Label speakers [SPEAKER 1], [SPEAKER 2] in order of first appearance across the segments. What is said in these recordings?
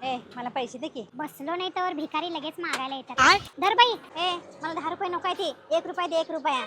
[SPEAKER 1] ए मला पैसे दे की.
[SPEAKER 2] बसलो नाही तर भिकारी लगेच मागायला येतात. धर बाई.
[SPEAKER 1] ए मला 10 रुपये नको आहे ती. 1 रुपया दे 1 रुपया.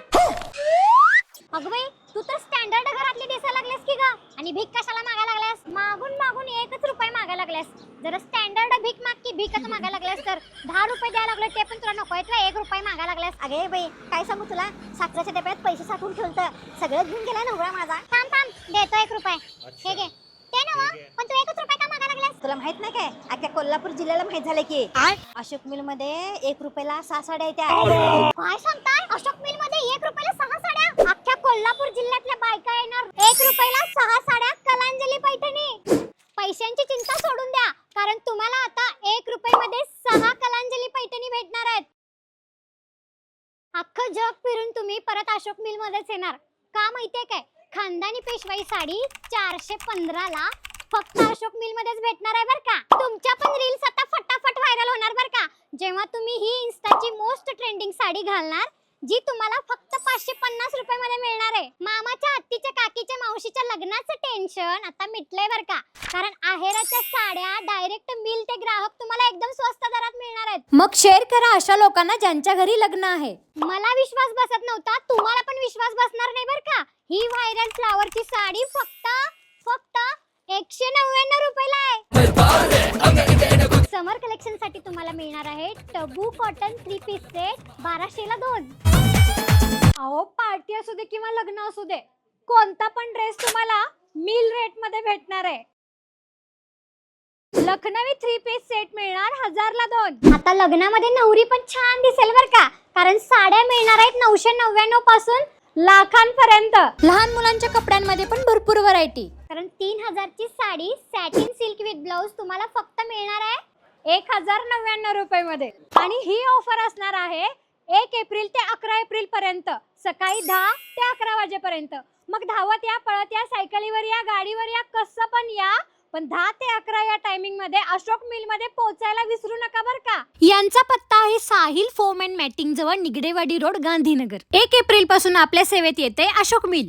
[SPEAKER 2] अगं बाई तू तर स्टँडर्ड घरातली दिसायला लागलेस की ग. आणि भीक कशाला मागायला लागल्यास? मागून मागून 1 रुपया मागायला लागल्यास. जरा स्टँडर्ड भीक माग की भीकच मागायला लागल्यास तर 10 रुपये द्यायला लागले ते पण तुला नको आहे तुला 1 रुपया मागायला लागल्यास.
[SPEAKER 1] अगे बाई काय सांगू तुला, साखरेच्या डब्यात पैसे साठवून ठेवलं सगळं घेऊन गेला नवरा माझा.
[SPEAKER 2] थांब थांब देतो 1 रुपया. हे घे. ते नव्ह पण तू 1 रुपया का मागायला लागल्यास?
[SPEAKER 1] तुला माहित नाही काय, अख्ख्या कोल्हापूर जिल्ह्याला माहित झालं की अशोक मिल मध्ये 1 रुपयाला 6 साड्या येत्या.
[SPEAKER 2] काय सांगताय? अशोक मिल मध्ये 1 रुपयाला 6 साड्या? अख्ख्या कोल्हापूर जिल्ह्यातल्या बायका येणार 1 रुपयाला 6 साड्या कलांजली पैठणी. पैशांची चिंता सोडून द्या कारण तुम्हाला आता 1 रुपयामध्ये 6 कलांजली पैठणी भेटणार आहेत. अख्खं जग फिरून तुम्ही परत अशोक मिल मध्येच येणार. का माहितीये काय? खानदानी पेशवाई साडी 415 ला फक्त अशोक मिल मध्येच भेटणार आहे बर का. तुमच्या पण रील्स आता फटाफट व्हायरल होणार बर का जेव्हा तुम्ही ही इन्स्टाची मोस्ट ट्रेंडिंग साडी घालणार जी तुम्हाला फक्त 550 रुपये मध्ये मिळणार आहे. मामाच्या आत्तीच्या काकीच्या मावशीच्या लग्नाचं टेन्शन आता मिटलंय बर का कारण आहेराच्या साड्या डायरेक्ट मिल ते ग्राहक तुम्हाला एकदम स्वस्त दरात मिळणार आहेत.
[SPEAKER 3] मग शेअर करा अशा लोकांना ज्यांच्या घरी लग्न आहे.
[SPEAKER 2] मला विश्वास बसत नव्हता तुम्हाला पण विश्वास बसणार नाही बर का. ही व्हायरल फ्लावरची साडी फक्त 199 रुपयाला आहे. समर कलेक्शन साठी तुम्हाला मिळणार आहे टबू कॉटन 3 पीस सेट 1200 ला 2.
[SPEAKER 3] अहो पार्टी असू दे किंवा लग्न असू दे कोणता पण ड्रेस तुम्हाला मिल रेट मध्ये भेटणार आहे. लखनवी 3 पीस सेट मिळणार 1000 ला 2.
[SPEAKER 2] आता लग्नामध्ये नवरी पण छान दिसेल बर का कारण साड्या मिळणार आहेत 999 पासून
[SPEAKER 3] लाखांपर्यंत. लहान मुलांच्या कपड्यांमध्ये पण भरपूर व्हरायटी.
[SPEAKER 2] कारण 3000 ची sari satin silk with blouse तुम्हाला फक्त मिळणार आहे
[SPEAKER 3] 1099 रुपये मध्ये. आणि ही ऑफर असणार आहे 1 एप्रिल ते 11 एप्रिल पर्यंत सकाळी 10 ते 11 वाजेपर्यंत. मग धावत या पळत या सायकलीवर या गाडीवर या कसं पण या पण 10 ते 11 या टायमिंग मध्ये अशोक मिल मध्ये पोहोचायला विसरू नका बर का. यांचा पत्ता आहे साहिल फोम अँड मॅटिंग जवळ निगडेवाडी रोड गांधीनगर. 1 एप्रिल पासून आपल्या सेवेत येते अशोक मिल.